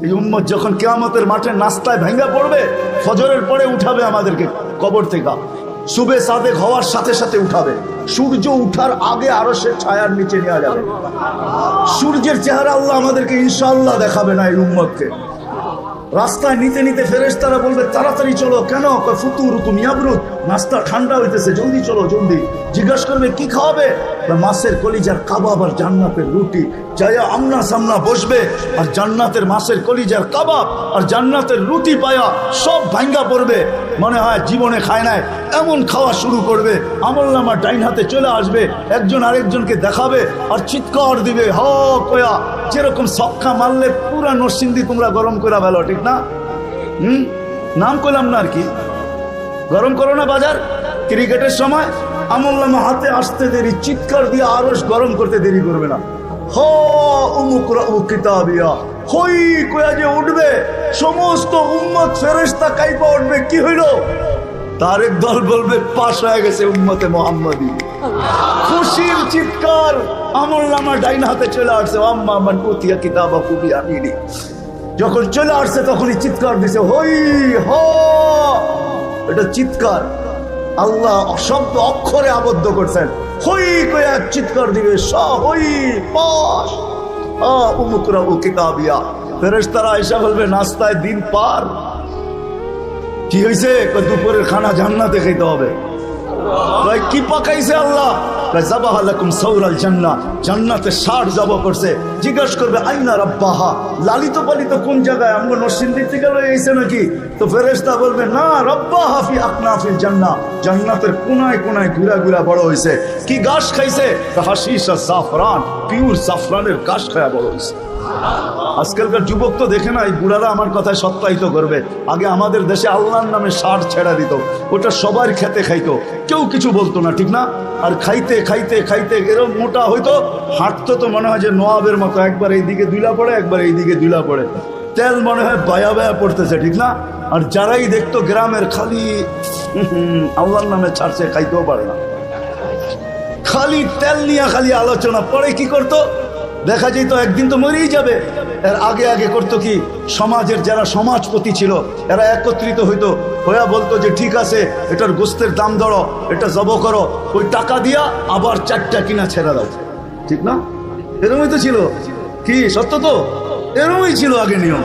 এই উম্মত যখন কিয়ামতের মাঠে নাস্তায় ভেঙ্গা পড়বে, ফজরের পরে উঠাবে আমাদেরকে কবর থেকে, সুবে সাদেক হওয়ার সাথে সাথে উঠাবে, সূর্য উঠার আগে আরো সে ছায়ার নিচে নেওয়া যাবে। সূর্যের চেহারা আল্লাহ আমাদেরকে ইনশাআল্লাহ দেখাবে না এই উম্মতকে। রাস্তায় নিতে নিতে ফেরেশতারা বলবে তাড়াতাড়ি চলো। কেন? ফুতুরুকুম ইয়াবরুদ, নাস্তা ঠান্ডা হইতেছে, জলদি চলো জলদি। জিজ্ঞাসা করবে কি খাওয়াবে? মাছের কলিজার কাবাব আর জান্নাতের রুটি। যাইয়া আমনা সামনা বসবে, আর জান্নাতের মাছের কলিজার কাবাব আর জান্নাতের রুটি পায়া সব ভাঙ্গা পড়বে, মনে হয় জীবনে খায় নাই এমন খাওয়া শুরু করবে। আমলনামা ডাইন হাতে চলে আসবে, একজন আরেকজনকে দেখাবে আর চিৎকার দিবে হ কয়া, যেরকম সক্কা মারলে পুরা নরসিংদী তোমরা গরম করে ফেলো, ঠিক না? নাম করলাম না আর কি, গরম করো না বাজার। ক্রিকেটের সময় আমলনামা হাতে আসতে দেরি, চিৎকার দিয়ে আরশ গরম করতে দেরি করবে না। হ উমুকরাউ কিতাবিয়া, হই কয়া যে উঠবে, সমস্ত উম্মত ফেরেশতা কাইপা উঠবে। কি হইল? তার এক দল বলবে পাশ হয়ে গেছে উম্মতে মুহাম্মাদি। খুশির চিৎকার, আমলনামা ডাইন হাতে চলে আসছে। আম্মা মান উতিয়া কিতাবাহু বিয়ামিনি, যখন চলে আসছে তখনই চিৎকার দিছে হই হ। এটা চিৎকার আল্লাহ শব্দ অক্ষরে আবদ্ধ করছেন। হই কয়া চিৎকার দিবে সা হই পাশ উমুকরাউ কিতাবিয়া। ফেরেশতারা এসে বলবে নাস্তায় দিন পার। কি হয়েছে? দুপুরের খানা জান্নাতে খেতে হবে। কি পাকাইছে আল্লাহ? যাবাহা লাকুম সাওরাল জান্নাহ, জান্নাতে 60 জব করছে। জিজ্ঞাসা করবে আইনা রাব্বাহা, লালিত পালিত কোন জায়গায়? আমরা নরসিংদী থেকে লয়ে আইছে নাকি? তো ফেরেশতা বলবে না, রাব্বাহা ফি আকনাফিল জান্নাহ, জান্নাতের কোনায় কোনায় ঘুরা ঘুরা বড় হইছে। কি ঘাস খাইছে? হাশিশ আর জাফরান, পিওর জাফরানের ঘাস খায়া বড় হইছে। আজকালকার যুবক তো দেখে না, এই বুড়ারা আমার কথায় সত্যায়িত করবে। আগে আমাদের দেশে আল্লাহর নামে 60 ছেড়া দিত, ওটা সবার খেতে খাইতো, কেউ কিছু বলতো না, ঠিক না? আর খাইতে খাইতে খাইতে এরকম মোটা হইতো, হাঁটতো তো মনে হয় যে নওয়াবের মতো, একবার এইদিকে দুইলা পড়ে একবার এইদিকে দুইলা পড়ে, তেল মনে হয় বায়া বায়া পড়তেছে, ঠিক না? আর যারাই দেখতো গ্রামের খালি আল্লাহর নামে ছাড়ছে, খাইতেও পারে না, খালি তেল নিয়ে খালি আলোচনা। পরে কি করতো? দেখা যেত একদিন তো মরেই যাবে। এর আগে আগে করতো কি, সমাজের যারা সমাজপতি ছিল এরা একত্রিত হইতো, হইয়া বলতো যে ঠিক আছে এটার গোস্তের দাম ধরো, এটা জব করো, ওই টাকা দিয়া আবার 4টা কিনা ছেড়ে দাও, ঠিক না? এরকমই তো ছিল। কি সত্য তো? এরকমই ছিল আগে নিয়ম।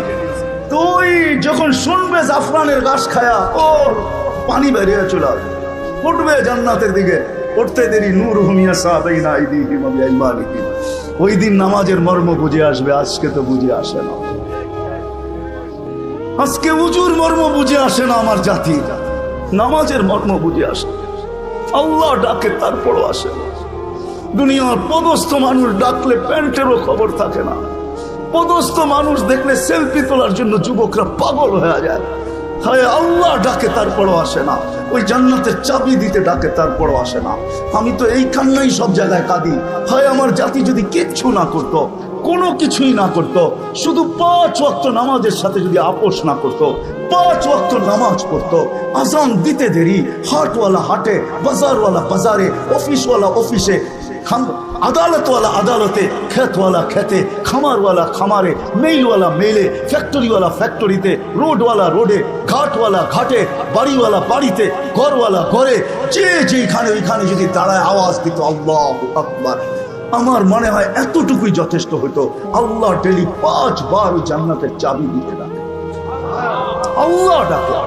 তো ওই যখন শুনবে জাফরানের ঘাস খায়া, ও পানি বেরিয়ে চলে উঠবে জান্নাতের দিকে। উঠতে দেরি নূর হুমিয়া সাহাবাইনা আইদিহিম ওয়া বিআইমানিহিম। ওই দিন নামাজের মর্ম বুঝে আসবে, আজকে তো বুঝে আসে না। আজকে উজুর মর্ম বুঝে আসে না আমার জাতি, নামাজের মর্ম বুঝে আসে। আল্লাহ ডাকে তারপরও আসে। দুনিয়ার পদস্থ মানুষ ডাকলে প্যান্টেরও খবর থাকে না। পদস্থ মানুষ দেখলে সেলফি তোলার জন্য যুবকরা পাগল হয়ে যায়। হায় আল্লাহ ডাকে তারপরও আসে না। ওই জান্নাতের চাবি দিতে ডাকে তারপরও আসে না। আমি তো এই কান্নাই সব জায়গায় কাঁদি। হায় আমার জাতি যদি কিচ্ছু না করতো, কোনো কিছুই না করতো, শুধু 5 ওয়াক্ত নামাজের সাথে যদি আপোষ না করতো, 5 ওয়াক্ত নামাজ পড়তো, আজান দিতে দেরি, হাটওয়ালা হাটে, বাজারওয়ালা বাজারে, অফিসওয়ালা অফিসে, আদালতওয়ালা আদালতে, খেতওয়ালা খেতে, খামারওয়ালা খামারে, মেইলওয়ালা মেইলে, ফ্যাক্টরিওয়ালা ফ্যাক্টরিতে, রোডওয়ালা রোডে, ঘাটওয়ালা ঘাটে, বাড়িওয়ালা বাড়িতে, ঘরওয়ালা ঘরে, যে যেখানে ওইখানে যদি দাঁড়ায় আওয়াজ দিত আল্লাহু আকবার, আমার মনে হয় এতটুকুই যথেষ্ট হতো। আল্লাহ ডেলি 5 বার ওই জান্নাতের চাবি দিতে ডাকে। আল্লাহ ডাকে।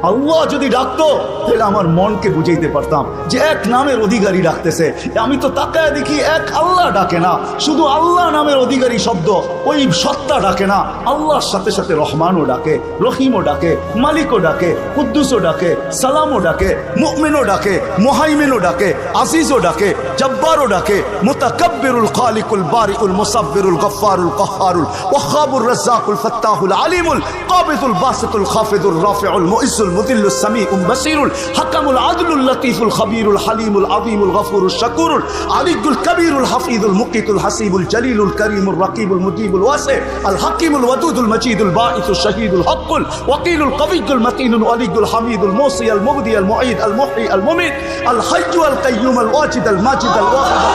আল্লাহ যদি ডাকতো তাহলে আমার মনকে বুঝাইতে পারতাম যে এক নামের অধিকারী ডাকতেছে। আমি তো তাকায় দেখি এক আল্লাহ ডাকে না, শুধু আল্লাহ নামের অধিকারী শব্দ, ওই সত্তা ডাকে না। আল্লাহর সাথে সাথে রহমানও ডাকে, রহিমও ডাকে, মালিকও ডাকে, কুদ্দুসও ডাকে, সালামও ডাকে, মুমিনও ডাকে, মুহাইমিনও ডাকে, আজিজও ডাকে, জব্বারও ডাকে, মুতাকাব্বিরুল খালিকুল বারিউল মুসাব্বিরুল গফফারুল কাহ্হারুল ওয়াহাবুর রাজ্জাকুল ফাত্তাহুল আলিমুল কাবিদুল বাসিতুল খাফিদুর রাফিউল মুইজ্জুল মুদিল্লুস সামিউল বাসীরুল হাকামুল আদলুল লতীফুল খবীরুল হালিমুল আযীমুল গফুরুল শাকুরুল আলিয়ুল কবীরুল হাফিজুল মুকিতুল হাসিবুল জলিলুল করিমুল রাকিবুল মুজিবুল ওয়াসি আল হাকিমুল ওয়াদুদুল মজিদুল বাঈসুল শহীদুল হকুল ওয়াকিলুল কবিয়ুল মতিনুল ওয়ালিয়ুল হামিদুল মুসি আল মুবদি আল মুঈদ আল মুহয়ি আল মুমিত আল হাইয়্যু আল কাইয়্যুম আল ওয়াজিদ আল মাজিদ আল ওয়াহিদ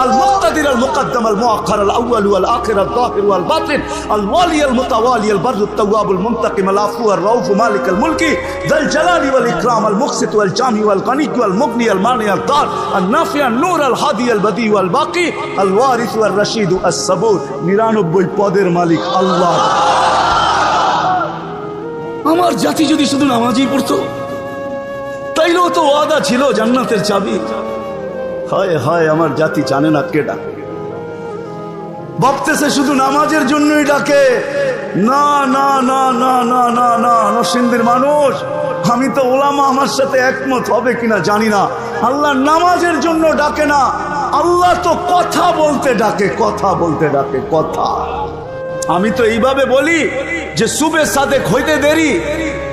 আল মুক্তাদির আল মুকদ্দম আল মুআক্খার আল আউয়াল ওয়াল আখির আল যাহির ওয়াল বাতিন আল ওয়ালি আল মুতাওয়ালি আল বাররু আত-তাওয়াব আল মুনতাকিম আল আফু আর রাউফ মালিক আল মুলকি যাল জালালি ওয়াল ইকরাম আল মুকসিত ওয়াল জামি ওয়াল গানি ওয়াল মুগনি আল মানি আল দার আল নাফি আল নূর আল হাদি আল বদি ওয়াল বাকি আল ওয়ারিস ওয়াল রশিদ আস সাবুর। 99 পদের মালিক আল্লাহ। আমার জাতি যদি শুধু নামাজই পড়তো তাইলেও তো ওয়াদা ছিল জান্নাতের চাবি। হায় হায়, আমার জাতি জানে না কে ডাকে, ভাবতেছে শুধু নামাজের জন্যই ডাকে। না না না না না না না, নরসিংদীর মানুষ, আমি তো ওলামা আমার সাথে একমত হবে কিনা জানি না, আল্লাহ নামাজের জন্য ডাকে না, আল্লাহ তো কথা বলতে ডাকে, কথা বলতে ডাকে, কথা। আমি তো এইভাবে বলি যে সুবে সাদেক হইতে দেরি,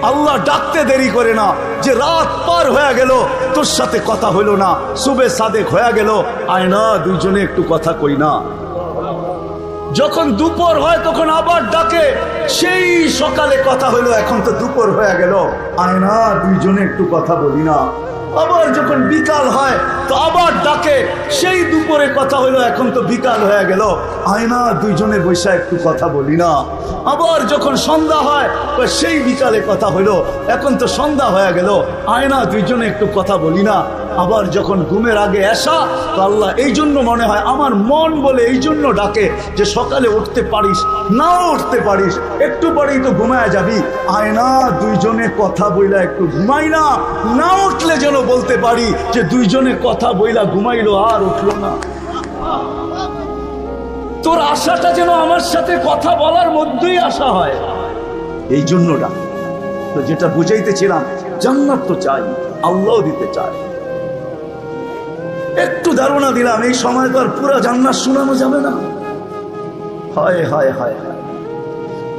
আল্লাহ ডাকতে দেরি করে না। যে রাত পার হয়ে গেল তোর সাথে কথা হইল না, সুবে সাদেক হয়ে গেল, আয় না দুইজনে একটু কথা কই না। যখন দুপুর হয় তখন আবার ডাকে, সেই সকালে কথা হইলো, এখন তো দুপুর হয়ে গেল, আয় না দুইজনে একটু কথা বলি না। আবার যখন বিকাল হয় তো আবার ডাকে, সেই দুপুরে কথা হইলো, এখন তো বিকাল হয়ে গেল, আয় না দুইজনে বৈশা একটু কথা বলি না। আবার যখন সন্ধ্যা হয় সেই বিকালে কথা হইলো, এখন তো সন্ধ্যা হয়ে গেল, আয় না দুইজনে একটু কথা বলি না। আবার যখন ঘুমের আগে আসা, তো আল্লাহ এই জন্য মনে হয় আমার মন বলে এই জন্য ডাকে যে সকালে উঠতে পারিস নাও উঠতে পারিস, একটু পরেই তো ঘুমায় যাবি, আয় না দুইজনে কথা বইলা একটু ঘুমাই না। না উঠলে যেন বলতে পারি যে দুইজনে কথা বইলা ঘুমাইলো আর উঠলো না। তোর আশাটা যেন আমার সাথে কথা বলার মধ্যেই আশা হয়, এই জন্য ডাক। তো যেটা বুঝাইতেছিলাম, জান্নাত তো চাই, আল্লাহ দিতে চায়। একটু ধারণা দিলাম, এই সময় তো আর পুরা জান্নাত শোনানো যাবে না। হায় হায় হায় হায়,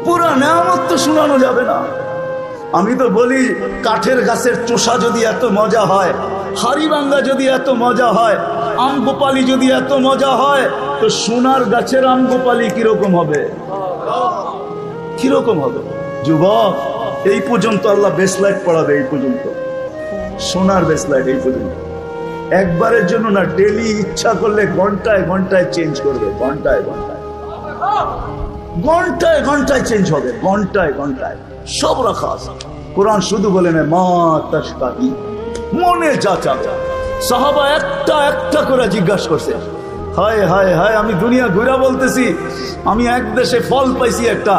পুরা নেয়ামত তো শোনানো যাবে না। আমি তো বলি, কাঠের গাছের চোষা যদি এত মজা হয়, হাড়িভাঙ্গা যদি এত মজা হয়, আম গোপালি যদি এত মজা হয়, তো সোনার গাছের আম গোপালি কিরকম হবে? কিরকম হবে? যুবক, এই পর্যন্ত আল্লাহ বেসলাইট পড়াবে, এই পর্যন্ত সোনার বেসলাইট, এই পর্যন্ত। একবারের জন্য না, ডেলি ইচ্ছা করলে ঘন্টায় ঘন্টায় চেঞ্জ করবে, ঘন্টায় ঘন্টায়, ঘন্টায় ঘন্টায় চেঞ্জ হবে, ঘন্টায় ঘন্টায় সব রাখা আছে। কোরআন শুধু বলে না, মা তাশতাহি, মনে যা চাবে। সাহাবা একটা একটা করে জিজ্ঞাসা করছে, হায় হায় হায়, আমি দুনিয়া ঘুরা বলতেছি, আমি এক দেশে ফল পাইছি একটা,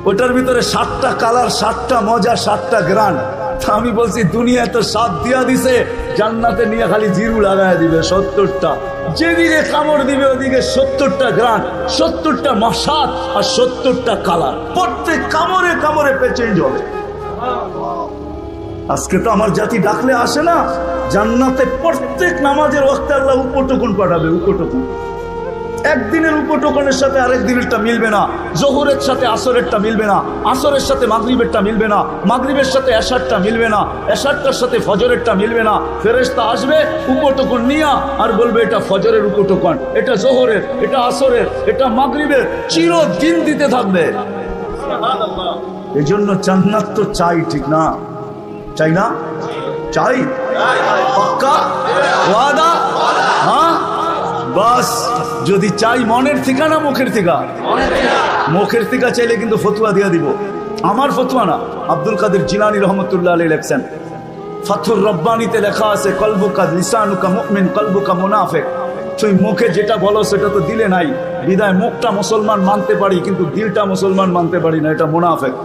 ওটার ভিতরে 7টা কালার, 7টা মজা, 7টা গ্রান। আমি বলছি দুনিয়া তো 7 দিয়া দিছে, জান্নাতে নিয়ে খালি জিরু লাগায় দিবে 70টা। যেদিকে কামড় দিবে ওদিকে 70টা গ্রান, 70টা মশাত আর 70টা কালার, প্রত্যেক কামড়ে কামড়ে চেঞ্জ হবে। আজকে তো আমার জাতি ডাকলে আসে না। জান্নাতে প্রত্যেক নামাজের ওয়াক্তে আল্লাহ উপটোকন পাঠাবে, উপটোকন। একদিনের উপটোকনের সাথে আরেক দিনেরটা মিলবে না, জোহরের সাথে আসরেরটা মিলবে না, আসরের সাথে মাগরিবেরটা মিলবে না, মাগরিবের সাথে এশারটা মিলবে না, এশারটার সাথে ফজরেরটা মিলবে না। ফেরেশতা আসবে উপটোকন নিয়া আর বলবে এটা ফজরের উপটোকন, এটা জোহরের, এটা আসরের, এটা মাগরিবের, চিরদিন দিতে থাকবে। এই জন্য জান্নাত তো চাই, ঠিক না? চাই না? চাই, পাক্কা ওয়াদা। হ্যাঁ বাস, যদি চাই মনের থেকে না মুখের থেকে? মুখের থেকে চাইলে কিন্তু ফতুয়া দিয়ে দিব। আমার ফতুয়া না, আব্দুল কাদের জিলানী রহমতুল্লাহ আলাইহি লেখছেন, ফাথুর রব্বানিতে লেখা আছে, কলবুকা লিসানুকা মুমিন কলবুকা মুনাফিক। তুই মুখে যেটা বলো সেটা তো দিলে নাই, বিদায় মুখটা মুসলমান মানতে পারি কিন্তু দিলটা মুসলমান মানতে পারি না, এটা মুনাফিক।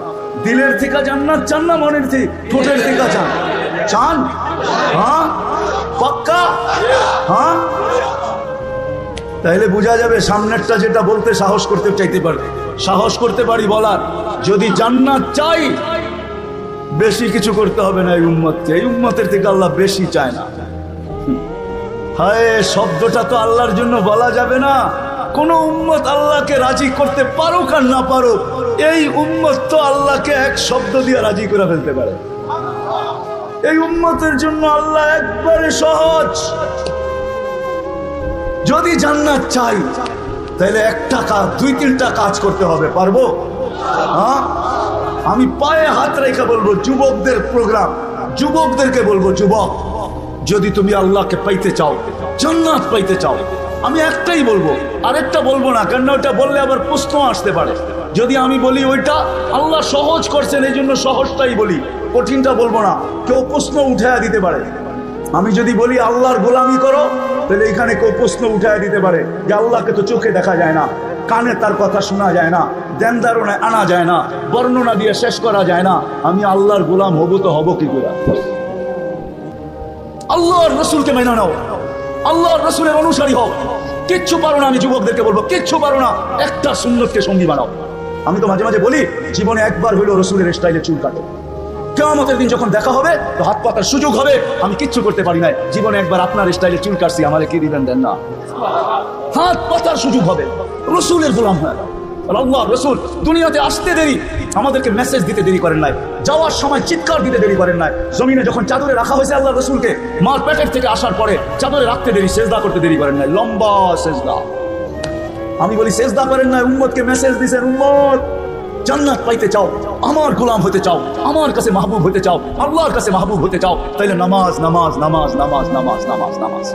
দিলের থেকে জান্নাত চান না মনের থেকে? ঠোঁটের থেকে চান? চান? হ্যাঁ পাক্কা? হ্যাঁ, তাইলে বোঝা যাবে সামনেরটা যেটা বলতে সাহস করতে চাইতে পারি, সাহস করতে পারি বলার। যদি জান্নাত চাই, বেশি কিছু করতে হবে না এই উম্মতকে, এই উম্মতের থেকে আল্লাহ বেশি চায় না। হায়, শব্দটা তো আল্লাহর জন্য বলা যাবে না। কোন উম্মত আল্লাহকে রাজি করতে পারুক আর না পারুক, এই উম্মত তো আল্লাহকে এক শব্দ দিয়ে রাজি করে ফেলতে পারে। এই উম্মতের জন্য আল্লাহ একবারে সহজ। যদি জান্নাত চাই তাহলে একটা কাজ, 2-3টা কাজ করতে হবে। পারবো? হ্যাঁ, আমি পায়ে হাত রেখে বলবো, যুবকদের প্রোগ্রাম, যুবকদেরকে বলবো, যুবক যদি তুমি আল্লাহকে পাইতে চাও, জান্নাত পাইতে চাও, আমি একটাই বলবো, আরেকটা বলবো না, কেন ওটা বললে আবার প্রশ্ন আসতে পারে। যদি আমি বলি ওইটা আল্লাহ সহজ করছেন এই জন্য সহজটাই বলি, কঠিনটা বলবো না, কেউ প্রশ্ন উঠায়া দিতে পারে। আমি যদি বলি আল্লাহর গোলামি করো, তাহলে এখানে কেউ প্রশ্ন উঠায়া দিতে পারে যে আল্লাহকে তো চোখে দেখা যায় না, কানে তার কথা শোনা যায় না, ধ্যান ধারণায় আনা যায় না, বর্ণনা দিয়ে শেষ করা যায় না, আমি আল্লাহর গোলাম হব তো হব কি করে? আল্লাহর রসুলকে মেনে নাও, আল্লাহর রসুলের অনুসারী হও। কিচ্ছু পারো না, আমি যুবকদেরকে বলবো, কিচ্ছু পারো না, একটা সুন্নতকে সঙ্গী বানাও। আমি তো মাঝে মাঝে বলি, জীবনে একবার হইলো রসুলের স্টাইলে চুল কাটো। কিয়ামতের দিন যখন দেখা হবে তো হাত পাতার সুযোগ হবে, আমি কিচ্ছু করতে পারি নাই, জীবনে একবার আপনার স্টাইলে চুল কাটছি, আমারে কি দিবেন? দেন না। হাত পাতার সুযোগ হবে, রসুলের গোলাম হয়ে যাও। আল্লাহ রসুল দুনিয়াতে আসতে দেরি, আমাদেরকে মেসেজ দিতে দেরি করেন নাই, যাওয়ার সময় চিৎকার দিতে দেরি করেন নাই। জমিনে যখন চাদরে রাখা হয়েছে আল্লাহ রসুলকে, মার পেটের থেকে আসার পরে চাদরে রাখতে দেরি, সেজদা করতে দেরি করেন নাই, লম্বা সেজদা। আমি বলি সেজদা করেন নাই, উম্মতকে মেসেজ দিয়েছেন, উম্মত জান্নাত পাইতে চাও, আমার গোলাম হতে চাও, আমার কাছে মাহবুব হতে চাও, আল্লাহর কাছে মাহবুব হতে চাও, তাইলে নামাজ নামাজ নামাজ নামাজ নামাজ নামাজ নামাজ।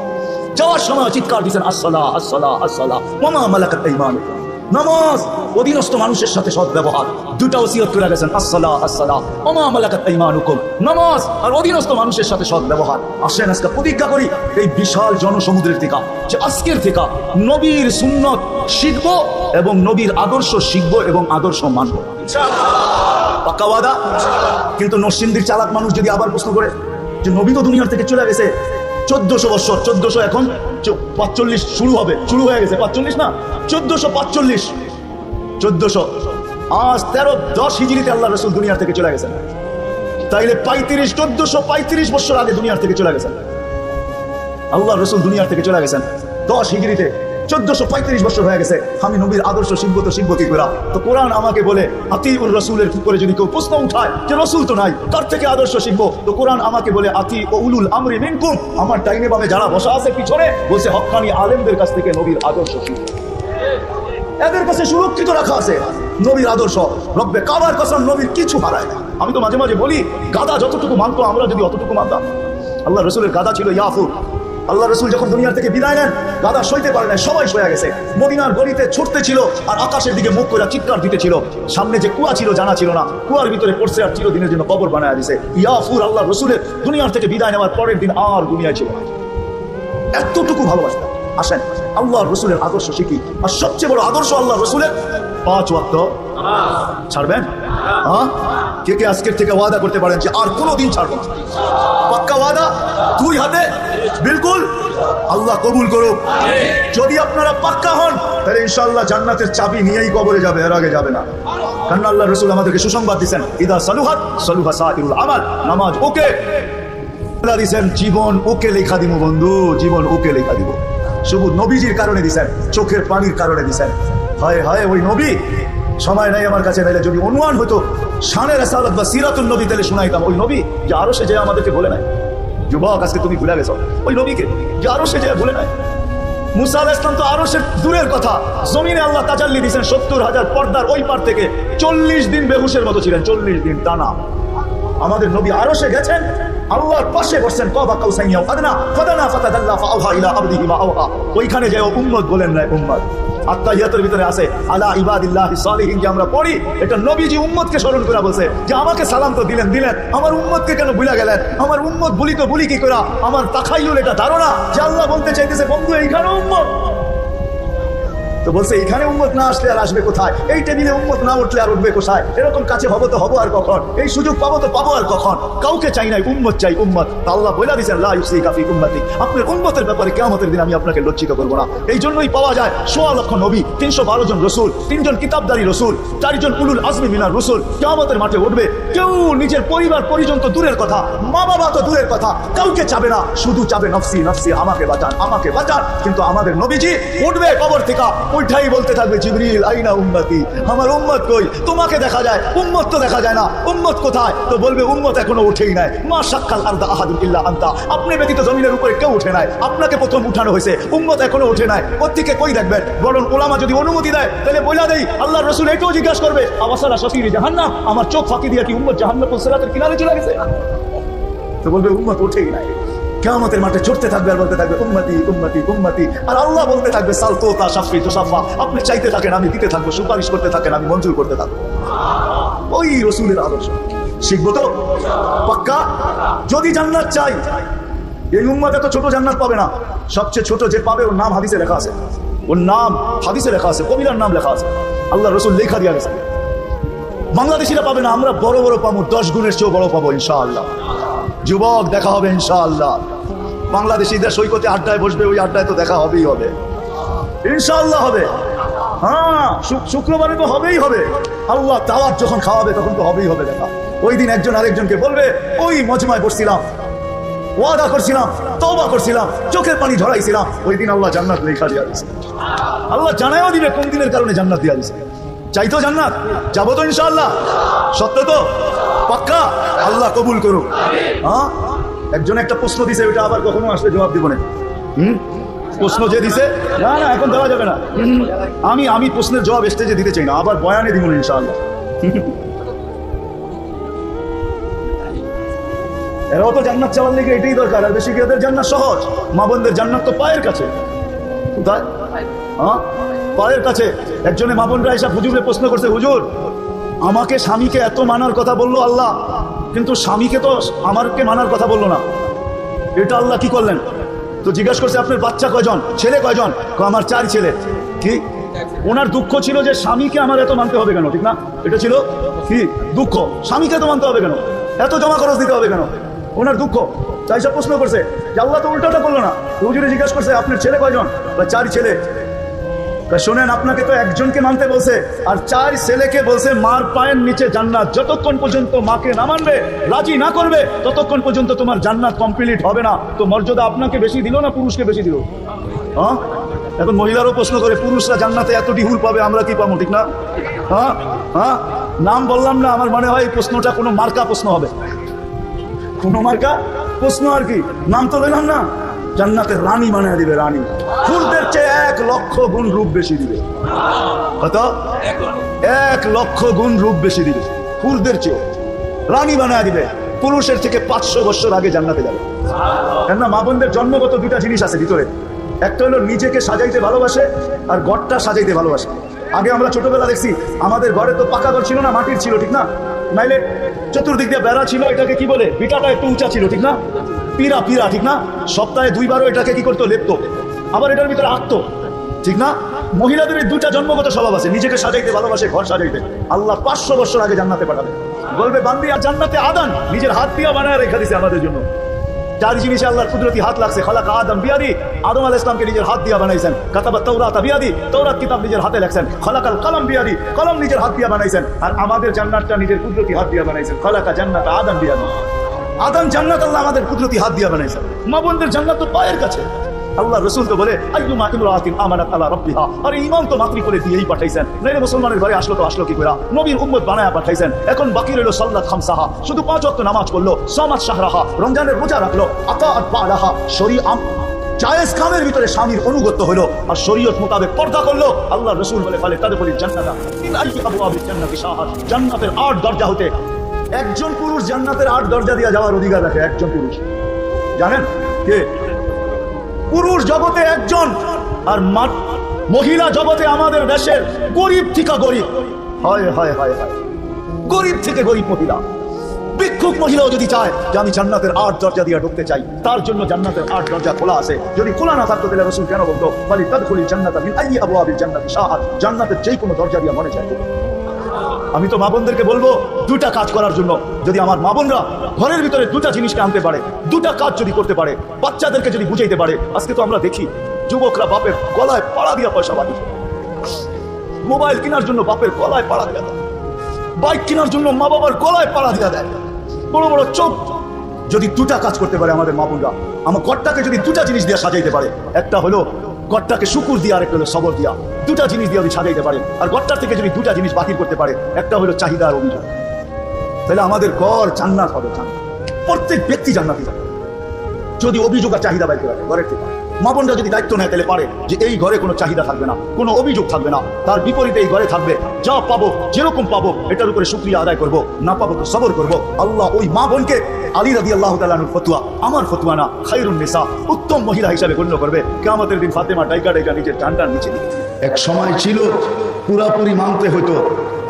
যাওয়ার সময় চিৎকার দিয়েছেন আসসালাহ আসসালাহ আসসালাহ ওয়া মা মালাকাত আইমানুকুম। নামাজ, অধীনস্থ মানুষের সাথে সৎ ব্যবহার, দুটা ওসিয়ত করে গেছেন, আসসালাহ আসসালাহ ওয়া মা মালাকাত আইমানুকুম। নামাজ আর অধীনস্থ মানুষের সাথে সৎ ব্যবহার। আসেন আজকে প্রতিজ্ঞা করি এই বিশাল জনসমুদ্রের থেকে, যে আজকের থেকে নবীর সুন্নত শিখবো এবং নবীর আদর্শ শিখবো এবং আদর্শ মানবো, পাক্কা ওয়াদা। কিন্তু নরসিংদীর চালাক মানুষ যদি আবার প্রশ্ন করে যে নবী তো দুনিয়ার থেকে চলে গেছে 1400 বছর, 1400 এখন 45 শুরু হবে, শুরু হয়ে গেছে 45 না 1445, 1400 আজ 13-10 হিজরিতে আল্লাহ রসুল দুনিয়ার থেকে চলে গেছেন, তাইলে 1435 বছর আগে দুনিয়ার থেকে চলে গেছেন আল্লাহ রসুল, দুনিয়ার থেকে চলে গেছেন 10 হিজরিতে, 1435 বছর হয়ে গেছে। আমি নবীর আদর্শ শিখবো তো শিখবো কি করে? তো কোরআন আমাকে বলে আতিউর রাসূলের উপরে যদি কেউ প্রশ্ন উঠায় যে রাসূল তো নাই, তার থেকে আদর্শ শিখবো, তো কোরআন আমাকে বলে আতি ও উলুল আমরি মিনকুম, আমার ডাইনে বামে যারা বসা আছে পিছনে, বলছে হক্কানি আলেমদের কাছ থেকে নবীর আদর্শ শিখবো। এদের কাছে সুরক্ষিত রাখা আছে নবীর আদর্শ। রব্বে কাবার কসম, নবীর কিছু হারায় না। আমি তো মাঝে মাঝে বলি, গাদা যতটুকু মানতো আমরা যদি অতটুকু মানতাম। আল্লাহ রসুলের গাদা ছিল ইয়াফুর। আল্লাহ রসুল যখন দুনিয়ার থেকে বিদায় নেন, গাদা সইতে পারে না, সবাই সয়ে গেছে, মদিনার গলিতে ছুটতে ছিল আর আকাশের দিকে মুখ করে চিৎকার দিতে ছিল। সামনে যে কুয়া ছিল জানা ছিল না, কুয়ার ভিতরে পড়ছে আর চিরদিনের জন্য কবর বানায় দিছে। ইয়াফুর আল্লাহ রসুলের দুনিয়ার থেকে বিদায় নেওয়ার পরের দিন আর দুনিয়ায় ছিল না। এতটুকু ভালোবাসতাম। আসেন আল্লাহ রসুলের আদর্শ শিখি। আর সবচেয়ে বড় আদর্শ আল্লাহ রসুলের 5 ওয়াক্ত ছাড়বেন? হ্যাঁ, কে কে আজকের থেকে ওয়াদা করতে পারেন যে আর কোনোদিন ছাড়বেন? পাক্কা ওয়াদা, 2 হাতে বিলকুল। আল্লাহ কবুল করুক। যদি আপনারা পাক্কা হন তাহলে ইনশাআল্লাহ জান্নাতের চাবি নিয়েই কবরে যাবে, এর আগে যাবে না। কারণ আল্লাহ রসুল আমাদেরকে সুসংবাদ দিচ্ছেন, ইদা সালুহাত সালুহা সাইরুল আমাল। নামাজ ওকে দিচ্ছেন, জীবন ওকে লেখা দিব বন্ধু, জীবন ওকে লেখা দিব। শুধু নবীজির কারণে দিছেন, চোখের পানির কারণে দিছেন। হায় হায় ওই নবী, সময় নাই আমার কাছে, নাইলে যদি অনুমান হতো শানের রাসালাত বা সিরাতুন নবী তাহলে শোনাইতাম। ওই নবী যে আরো সে যে আমাদেরকে বলে নাই, যুবক আজকে তুমি ভুলে গেছো ওই নবীকে যে আরো সে যে বলে নাই। মুসা আলাইহিস সালাম তো আরো সে দূরের কথা, জমিনে আল্লাহ তাজাল্লি দিয়েছেন 70,000 পর্দার ওই পার থেকে, 40 দিন বেহুশের মতো ছিলেন, 40 দিন টানা। আমাদের নবী আরো সে গেছেন, আল্লাহর পাশে বসছেন, কাবা কাউসাইয়া আদনা ফাদানা ফাতাদাল্লা ফাআওহা ইলা আবদিহি মা আওহা। ওইখানে যায় উম্মত বলেন না, উম্মত আত্তাহিয়াতের ভিতরে আছে আলা ইবাদিল্লাহি সালিহিন, যে আমরা পড়ি, এটা নবীজি উম্মতকে স্মরণ করে বলছে যে আমাকে সালাম তো দিলেন, আমার উম্মতকে কেন ভুলে গেলেন? আমার উম্মত ভুলি তো ভুলি কি করে? আমার তাখাইয়ুল এটা ধারণা যে আল্লাহ বলতে চাইতেছে বন্ধু এইখানে উম্মত, তো বলছে এইখানে উম্মত না আসলে আর আসবে কোথায়? এই টেবিলে উম্মত না উঠলে আর উঠবে কোথায়? এরকম কাছে হবো তো হবো আর কখন? এই সুযোগ পাবো তো পাবো আর কখন? কাউকে চাই নাই, উম্মত চাই, উম্মত। আল্লাহ বলে দিয়েছেন লা ইউসিকা ফি উম্মতি, আপনার উম্মতের ব্যাপারে কিয়ামতের দিন আমি আপনাকে লজ্জিত করবো না। এই জন্যই পাওয়া যায় 1.25 লক্ষ নবী, 312 জন রসুল, 3 জন কিতাবদারি রসুল, 4 জন উলুল আজমি মিনার রসুল। কিয়ামতের মাঠে উঠবে, কেউ নিজের পরিবার পরিজন তো দূরের কথা, মা বাবা তো দূরের কথা, কাউকে চাবে না, শুধু চাবে নফসি নফসি, আমাকে বাঁচান আমাকে বাঁচান। কিন্তু আমাদের নবীজি উঠবে কবর থেকে, ওইটাই বলতে থাকবে জিবরিল আইনা উম্মতি, আমার উম্মত কই? তোমাকে দেখা যায়, উম্মত তো দেখা যায় না, উম্মত কোথায়? তো বলবে উম্মত এখনো উঠেই নাই। মা শাক্কাল আরদা আহাদুন ইল্লা আনতা, আপনি ব্যতীত জমিনের উপরে কেউ উঠে নাই, আপনাকে প্রথম উঠানো হয়েছে, উম্মত এখনো উঠে নাই। কোত্থেকে কই দেখবেন? বরং ওলামা যদি অনুমতি দেয় তাহলে বইলা দেই, আল্লাহর রাসূল এটাও জিজ্ঞাসা করবে আবাসারা শাফির জাহান্নাম, আমার চোখ ফাঁকি দিয়ে কি উম্মত জাহান্নামের সিরাতের কিনারে চলে গেছে? তো বলবে উম্মত উঠেই নাই। কিয়ামতের মাঠে চড়তে থাকবে আর বলতে থাকবে উম্মতি উম্মতি উম্মতি, আর আল্লাহ বলতে থাকবে সাল তোতা শাফি তুসাফা, আপনি চাইতে থাকেন আমি দিতে থাকবো, সুপারিশ করতে থাকেন আমি মঞ্জুর করতে থাকবো। ওই রসুলের আদর্শ শিখবো তো পাক্কা। যদি জান্নাত চাই, এই উম্মতে তো ছোট জান্নাত পাবে না, সবচেয়ে ছোট যে পাবে ওর নাম হাদিসে লেখা আছে, ওর নাম হাদিসে লেখা আছে, কবিরার নাম লেখা আছে, আল্লাহ রসুল লেখা দিয়া গেছে। বাংলাদেশিরা পাবে না, আমরা বড় বড় পাবো, 10 গুণের চেয়েও বড় পাবো ইনশাআল্লাহ। যুবক দেখা হবে ইনশাআল্লাহ, বাংলাদেশিদের সৈকতে আড্ডায় বসবে, ওই আড্ডায় তো দেখা হবেই হবে ইনশাআল্লাহ হবে। হ্যাঁ, শুক্রবারে তো হবেই হবে, আল্লাহ দাওয়াত যখন খাওয়াবে তখন তো হবেই হবে দেখা। ওই দিন একজন আরেকজনকে বলবে ওই মজমায় বসছিলাম, ওয়াদা করছিলাম, তওবা করছিলাম, চোখের পানি ঝরাইছিলাম, ওই দিন আল্লাহ জান্নাত লেখা দিয়া দিয়েছে। আল্লাহ জানায়ও দিবে কোন দিনের কারণে জান্নাত দিয়া দিয়েছে। চাইতো জান্নাত, যাবো তো ইনশাআল্লাহ, সত্য তো পাক্কা, আল্লাহ কবুল করুক। হ্যাঁ, একজন একটা প্রশ্ন দিছে, ওইটা আবার কখনো আসলে জবাব দিব না। প্রশ্ন যে দিছে, না না এখন দেওয়া যাবে না, আমি প্রশ্নের জবাব স্টেজে দিতে চাই না, আবার বয়ানে দিব না ইনশাআল্লাহ। এরাও তো জান্নাত চাওয়ার লেগে এটাই দরকার, আর বেশি এদের জান্নাত সহজ। মা বোনদের জান্নাত তো পায়ের কাছে, কোথায়? হ্যাঁ, পায়ের কাছে। একজনে মা বোনরা এসে হুজুরে প্রশ্ন করছে, হুজুর আমাকে স্বামীকে এত মানার কথা বললো আল্লাহ, কিন্তু স্বামীকে তো আমাকে মানার কথা বললো না, এটা আল্লাহ কি করলেন? তো জিজ্ঞাসা করছে আপনার বাচ্চা কয়জন, ছেলে কয়জন? আমার 4 ছেলে। কি? ওনার দুঃখ ছিল যে স্বামীকে আমার এত মানতে হবে কেন, ঠিক না? এটা ছিল কি দুঃখ, স্বামীকে এত মানতে হবে কেন, এত জমা খরচ দিতে হবে কেন, ওনার দুঃখ। তাই সব প্রশ্ন করছে যে আল্লাহ তো উল্টাটা করলো না। হুজুরে জিজ্ঞাসা করছে আপনার ছেলে কয়জন? 4 ছেলে। শোনেন, আপনাকে তো একজনকে মানতে বলছে, আর 4 ছেলেকে বলছে মার পায়ের নিচে জান্নাত। যতক্ষণ পর্যন্ত মাকে না মানবে, রাজি না করবে, ততক্ষণ পর্যন্ত তোমার জান্নাত কমপ্লিট হবে না। তো মর্যাদা আপনাকে বেশি দিল না পুরুষকে বেশি দিল? হ্যাঁ, এখন মহিলারও প্রশ্ন করে পুরুষরা জান্নাতে এত ডিহুল পাবে, আমরা কি পাবো, ঠিক না? হ্যাঁ হ্যাঁ, নাম বললাম না, আমার মনে হয় এই প্রশ্নটা কোনো মার্কা প্রশ্ন হবে, কোনো মার্কা প্রশ্ন আর কি, নাম তো দিলাম না। জান্নাতের রানী বানিয়ে দিবে, রানী, ফুলদের চেয়ে 1 লক্ষ গুণ রূপ বেশি দিবে। কত? 1 লক্ষ গুণ রূপ বেশি দিবে, ফুলদের চেয়ে রানী বানিয়ে দিবে। পুরুষের থেকে 500 বছর আগে জান্নাতে যাবে। কেননা মা বোনদের জন্মগত 2টা জিনিস আছে ভিতরে, একটা হলো নিজেকে সাজাইতে ভালোবাসে, আর ঘরটা সাজাইতে ভালোবাসে। আগে আমরা ছোটবেলা দেখছি, আমাদের ঘরে তো পাকা ঘর ছিল না, মাটির ছিল, ঠিক না? নাইলে চতুর্দিক দিয়ে বেড়া ছিল, এটাকে কি বলে, বিটাটা একটু উঁচা ছিল, ঠিক না? পিরা পিরা, ঠিক না? সপ্তাহে 2বারও এটাকে কি করতো, লেপতো, আবার এটার ভিতরে আঁকতো, ঠিক না? মহিলাদের এই 2টা জন্মগত স্বভাব আছে, নিজেকে সাজাইতে ভালোবাসে, ঘর সাজাইতে। আল্লাহ 500 বছর আগে জান্নাতে পাঠাবে, বলবে বান্দি আর জান্নাতে আদান নিজের হাত দিয়ে বানায় রেখে দিছে আমাদের জন্য। 4 জিনিসে আল্লাহর কুদরতি হাত লাগছে। খালাকা আদম বিয়াদি, আদম আলাইহিস সালামকে নিজের হাত দিয়ে বানাইছেন। কাতাবা তাওরাত বিয়াদি, তাওরাত কিতাব নিজের হাতে লেখছেন। খালাকাল কলম বিয়াদি, কলম নিজের হাত দিয়ে বানাইছেন। আর আমাদের জান্নাতটা নিজের কুদরতি হাত দিয়ে বানাইছেন। খালাকা জান্নাত আদম বিয়াদি, আদম জান্নাত আল্লাহ আমাদের কুদরতি হাত দিয়ে বানাইছেন। মা বোনদের জান্নাত তো পায়ের কাছে। আল্লাহ রাসূল তো বলে আইয়ুমা ইমরাতিন আমানাত আলা রাব্বিহা, আরে ঈমান তো মাতৃ করে দিয়েই পাঠাইছেন, নাইলে মুসলমানের ঘরে আসলো তো আসলো কি করে? নবীর উম্মত বানায়া পাঠাইছেন। এখন বাকি রইল সালাত খামসাহা, শুধু 5 ওয়াক্ত নামাজ পড়লো, সামাত শাহরাহা, রমজানের রোজা রাখলো, আতাআত বালাহা, শরীআত জায়েজ কামের ভিতরে স্বামীর অনুগত হলো, আর শরীয়ত মোতাবেক পর্দা করলো। আল্লাহ রাসূল বলে ফলে তাদখুলুল জান্নাতা মিন আইয়ি আবওয়াবিল জান্নাতি শাহর, জান্নাতের 8 দরজা হতে একজন পুরুষ জান্নাতের 8 দরজা দিয়ে যাওয়ার অধিকার রাখে। একজন পুরুষ, জানেন কে? পুরুষ জগতে একজন, আর মহিলা জগতে আমাদের দেশের গরিব থেকে গরিব, হয় হয় হয় হয়, গরিব থেকে গরিব মহিলা, ভিক্ষুক মহিলাও যদি চায় যে আমি জান্নাতের 8 দরজা দিয়ে ঢুকতে চাই, তার জন্য জান্নাতের 8 দরজা খোলা আছে। যদি খোলা না থাকতো তাহলে রাসূল কেন বলতো ফালি তাদখুলিল জান্নাতা মিন আইয়ি আবওয়াবিল জান্নাতি শাহর, জান্নাতের যে কোনো দরজা দিয়ে মনে চায়। আমি তো মা বোনদেরকে বলবো 2টা কাজ করার জন্য। যদি আমার মা বোনরা ঘরের ভিতরে 2টা জিনিসকে আনতে পারে, 2টা কাজ যদি করতে পারে, বাচ্চাদেরকে যদি বুঝাইতে পারে। আজকে তো আমরা দেখি যুবকরা বাপের গলায় পাড়া দিয়া পয়সা বাঁধে, মোবাইল কেনার জন্য বাপের গলায় পাড়া দিয়া দেয়, বাইক কেনার জন্য মা বাবার গলায় পাড়া দিয়া দেয়, বড় বড় চোখ। যদি 2টা কাজ করতে পারে আমাদের মা বোনরা, আমার ঘরটাকে যদি 2টা জিনিস দিয়ে সাজাইতে পারে, একটা হলো ঘরটাকে শুকুর দিয়া, আর একটা হলো সবর দিয়া, 2টা জিনিস দিয়ে যদি সাজাইতে পারে, আর ঘরটার থেকে যদি 2টা জিনিস বাতিল করতে পারে, একটা হলো চাহিদা আর অভিযোগ, তাহলে আমাদের ঘর জান্নাত হবে। প্রত্যেক ব্যক্তি জান্নাতি হবে যদি অভিযোগ আর চাহিদা বাইতে পারে ঘরের থেকে। মা বোনরা যদি দায়িত্ব নেয় তাহলে পারে যে এই ঘরে কোনো চাহিদা থাকবে না, কোনো অভিযোগ থাকবে না, তার বিপরীতে এই ঘরে থাকবে যা পাবো যেরকম পাবো এটার উপরে শুকরিয়া আদায় করব, না পাবো তো সবর করব। আল্লাহ ওই মা বোনকে আলী রাদিয়াল্লাহু তাআলা আনহুর ফতোয়া, আমার ফতোয়া না, খায়রুন নিসা, উত্তম মহিলা হিসাবে গণ্য করবে। কিয়ামতের দিন ফাতেমা ডাইকা ডাইকা নিজের টানটান নিচে দিবে। এক সময় ছিল পুরাপুরি মানতে হতো।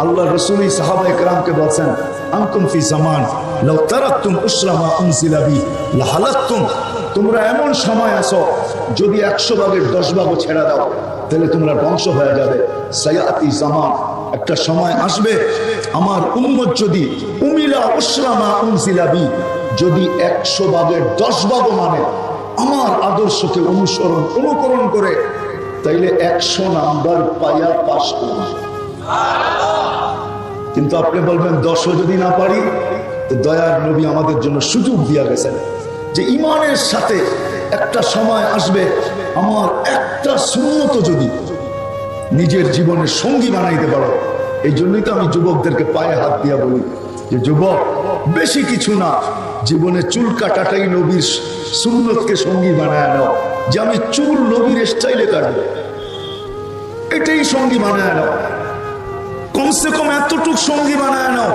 আল্লাহ রাসূলই সাহাবায়ে কেরামকে বলছেন, আনতুম ফি জামান লাউ তারাকতুম উসরা মা উনজিলা বি লাহালাকতুম, তোমরা এমন সময় আছো যদি 100 ভাগের 10 ভাগও ছেড়ে দাও তাহলে তোমরা ধ্বংস হয়ে যাবে। সায়াতি জামান, একটা সময় আসবে আমার উম্মত যদি উমিলা উসরা মা উনজিলা বি, যদি 100 ভাগের 10 ভাগও মানে আমার আদর্শকে অনুকরণ করে, তাইলে 100 নাম্বার পাইয়া পাস করবে। কিন্তু আপনি বলবেন 10ও যদি না পারি, তো দয়ার নবী আমাদের জন্য সুযোগ দিয়া গেছেন যে ইমানের সাথে একটা সময় আসবে আমার একটা সুন্নত যদি নিজের জীবনের সঙ্গী বানাইতে পারো। এই জন্যই তো আমি যুবকদেরকে পায়ে হাত দিয়া বলি যে যুবক, বেশি কিছু না, জীবনে চুল কাটাটাই নবীর সুন্নতকে সঙ্গী বানায় নাও, যে আমি চুল নবীর স্টাইলে কাটবো, এটাই সঙ্গী বানায় নাও। কমসে কম এতটুক সঙ্গী বানায় নাও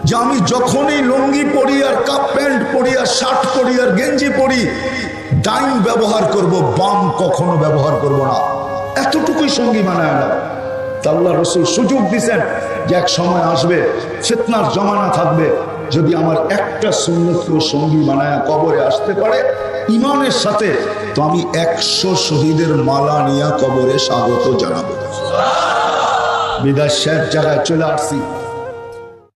যে আমি যখনই লুঙ্গি পরি আর কাপ প্যান্ট পরি আর শার্ট পরি আর গেঞ্জি পরি, ডাইন ব্যবহার করব, বাম কখনো ব্যবহার করব না। এতটুকুই সঙ্গী বানায় নাও। আল্লাহ রাসূল সুযোগ দিয়েছেন যে এক সময় আসবে, ফিতনার জমানা থাকবে, যদি আমার একটা সুন্নতকে সঙ্গী বানায় কবরে আসতে পারে ইমানের সাথে, তো আমি 100 শহীদের মালা নিয়ে কবরে স্বাগত জানাবো। বিদায় শেষ জায়গায় চলে আসছি।